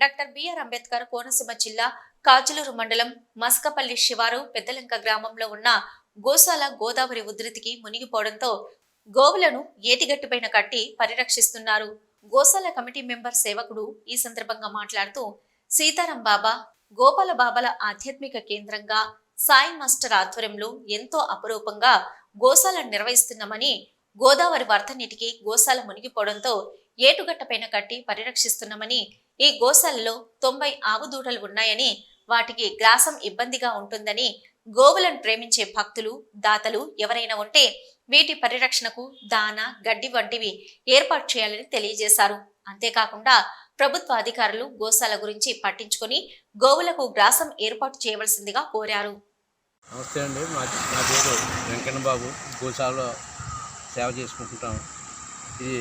Doctor BR Ambedkar Konaseema జిల్లా కాజులూరు మండలం మస్కపల్లి శివారు పెద్దలంక గ్రామంలో ఉన్న గోశాల గోదావరి ఉధృతికి మునిగిపోవడంతో గోవులను ఏటిగట్టుపైన కట్టి పరిరక్షిస్తున్నారు. గోశాల కమిటీ మెంబర్ సేవకుడు ఈ సందర్భంగా మాట్లాడుతూ సీతారాం బాబా గోపాల బాబాల ఆధ్యాత్మిక కేంద్రంగా సాయి మాస్టర్ ఆధ్వర్యంలో ఎంతో అపురూపంగా గోశాలను నిర్వహిస్తున్నామని, గోదావరి వరద నీటికి గోశాల మునిగిపోవడంతో ఏటుగట్టపైన కట్టి పరిరక్షిస్తున్నామని, ఈ గోశాలలో 90 ఆవు దూడలు ఉన్నాయని, వాటికి గ్రాసం ఇబ్బందిగా ఉంటుందని, గోవులను ప్రేమించే భక్తులు దాతలు ఎవరైనా ఉంటే వీటి పరిరక్షణకు దాన గడ్డి వంటివి ఏర్పాటు చేయాలని తెలియజేశారు. అంతేకాకుండా ప్రభుత్వ అధికారులు గోశాల గురించి పట్టించుకొని గోవులకు గ్రాసం ఏర్పాటు చేయవలసిందిగా కోరారు. నమస్తే అండి, నా పేరు వెంకన్న బాబు. గోశాలలో సేవ చేసుకుంటుంటాం. ఇది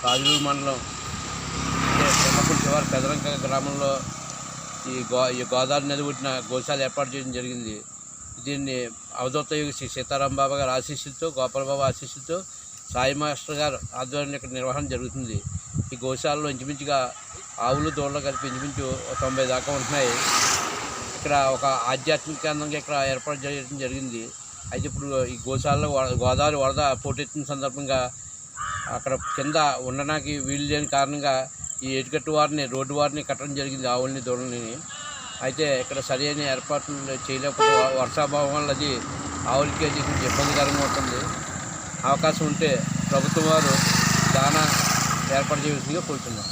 కాజులూరు మండలం చెమ్మకుడి శివారు పెదలంక గ్రామంలో ఈ గోదావరి నది ఒడ్డున గోశాల ఏర్పాటు చేయడం జరిగింది. దీన్ని అవధూత యుగ శ్రీ సీతారాం బాబా గారి ఆశీస్సులతో, గోపాల బాబా ఆశీస్సులతో సాయి మాస్టర్ గారు ఆధ్వర్యంలో ఇక్కడ నిర్వహణ జరుగుతుంది. ఈ గోశాలలో ఇంచుమించుగా ఆవులు దూడలు కలిపి ఇంచుమించు 90 దాకా ఉంటున్నాయి. ఇక్కడ ఒక ఆధ్యాత్మిక కేంద్రంగా ఇక్కడ ఏర్పాటు చేయడం జరిగింది. అయితే ఇప్పుడు ఈ గోశాలలో గోదావరి వరద పోటెత్తిన సందర్భంగా అక్కడ కింద ఉండడానికి వీలు లేని కారణంగా ఈ ఏటిగట్టు వారిని, రోడ్డు వారిని కట్టడం జరిగింది, ఆవుల్ని దూడల్ని. అయితే ఇక్కడ సరైన ఏర్పాట్లు చేయలేకపోతే వర్షాభావం వల్ల అది ఆవులకి అది కొంచెం ఇబ్బందికరంగా ఉంటుంది. అవకాశం ఉంటే ప్రభుత్వం వారు దానా ఏర్పాటు చేయవలసిందిగా కోరుతున్నాం.